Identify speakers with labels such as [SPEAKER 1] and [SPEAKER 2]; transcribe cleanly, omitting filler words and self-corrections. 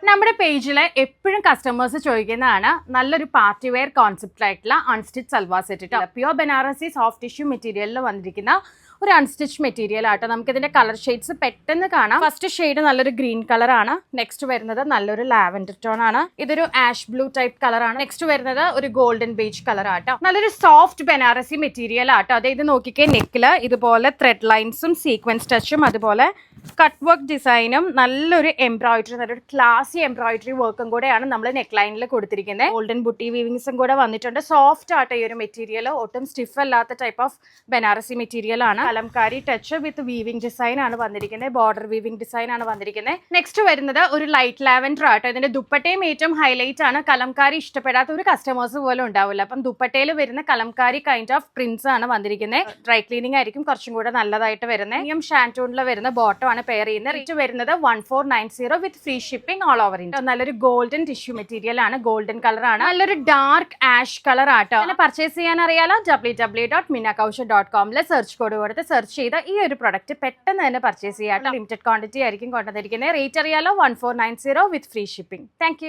[SPEAKER 1] നമ്മുടെ പേജിലെ എപ്പോഴും കസ്റ്റമേഴ്സ് ചോദിക്കുന്നതാണ് നല്ലൊരു പാർട്ടി വെയർ കോൺസെപ്റ്റ് ആയിട്ടുള്ള unstitch salwar set. Pure Banarasi soft tissue മെറ്റീരിയലിൽ വന്നിരിക്കുന്ന ഒരു അൺസ്റ്റിച്ച് മെറ്റീരിയൽ ആട്ടോ. നമുക്ക് ഇതിന്റെ കളർ ഷെയ്ഡ്സ് പെട്ടെന്ന് കാണാം. ഫസ്റ്റ് ഷെയ്ഡ് നല്ലൊരു ഗ്രീൻ കളർ ആണ്. നെക്സ്റ്റ് വരുന്നത് നല്ലൊരു ലാവൻഡർ ടോൺ ആണ്. ഇതൊരു ആഷ് ബ്ലൂ ടൈപ്പ് കളർ ആണ്. നെക്സ്റ്റ് വരുന്നത് ഒരു ഗോൾഡൻ ബേജ് കളർ ആട്ടോ. നല്ലൊരു സോഫ്റ്റ് ബനാറസി മെറ്റീരിയൽ ആട്ടോ. അതായത് നോക്കിക്കേ, നെക്കില് ഇതുപോലെ ത്രെഡ് ലൈൻസും സീക്വൻസ് ടച്ചും അതുപോലെ കട്ട് വർക്ക് ഡിസൈനും നല്ലൊരു എംബ്രോയിഡറി, നല്ലൊരു ക്ലാസി എംബ്രോയിഡറി വർക്കും കൂടെയാണ് നമ്മൾ നെക്ക് ലൈനിൽ കൊടുത്തിരിക്കുന്നത്. ഗോൾഡൻ ബുട്ടി വീവിങ്സും കൂടെ വന്നിട്ടുണ്ട്. സോഫ്റ്റ് ആട്ടോ ഈ ഒരു മെറ്റീരിയൽ. ഒട്ടും സ്റ്റിഫ് അല്ലാത്ത ടൈപ്പ് ഓഫ് ബനാറസി മെറ്റീരിയൽ ആണ്. Kalamkari touch with weaving design ആണ് വന്നിരിക്കുന്നത്. ബോർഡർ വീവിംഗ് ഡിസൈൻ ആണ് വന്നിരിക്കുന്നത്. നെക്സ്റ്റ് വരുന്നത് ഒരു ലൈറ്റ് ലാവൻഡർ ആട്ടോ. ഇതിന്റെ ദുപ്പട്ടയും ഏറ്റവും ഹൈലൈറ്റ് ആണ്. കലംകാരി ഇഷ്ടപ്പെടാത്ത ഒരു കസ്റ്റമേഴ്സ് പോലും ഉണ്ടാവില്ല. അപ്പം ദുപ്പട്ടയിൽ വരുന്ന കലംകാരി കൈൻഡ് ഓഫ് പ്രിന്റ്സ് ആണ് വന്നിരിക്കുന്നത്. ഡ്രൈ ക്ലീനിങ് ആയിരിക്കും കുറച്ചും കൂടെ നല്ലതായിട്ട് വരുന്നത്. ഷാൻറ്റൂണിൽ വരുന്ന ബോട്ടം ആണ് പെയർ ചെയ്യുന്നത്. റേറ്റ് വരുന്നത് 1490 വിത്ത് free shipping all over India. നല്ലൊരു ഗോൾഡൻ ടിഷ്യൂ മെറ്റീരിയൽ ആണ്. ഗോൾഡൻ കളർ ആണ്. നല്ലൊരു ഡാർക്ക് ആഷ് കളർ ആട്ടോ. പർച്ചേസ് ചെയ്യാൻ അറിയാലോ www.minakaushal.com സെർച്ച് കോഡ് കൊടുത്ത് സെർച്ച് ചെയ്ത ഈ ഒരു പ്രൊഡക്റ്റ് പെട്ടെന്ന് തന്നെ പർച്ചേസ് ചെയ്യാം. ലിമിറ്റഡ് ക്വാണ്ടിറ്റി ആയിരിക്കും കൊണ്ടുവന്നിരിക്കുന്നത്. റേറ്റ് അറിയാലോ 1490 വിത്ത് ഫ്രീ ഷിപ്പിംഗ്. താങ്ക്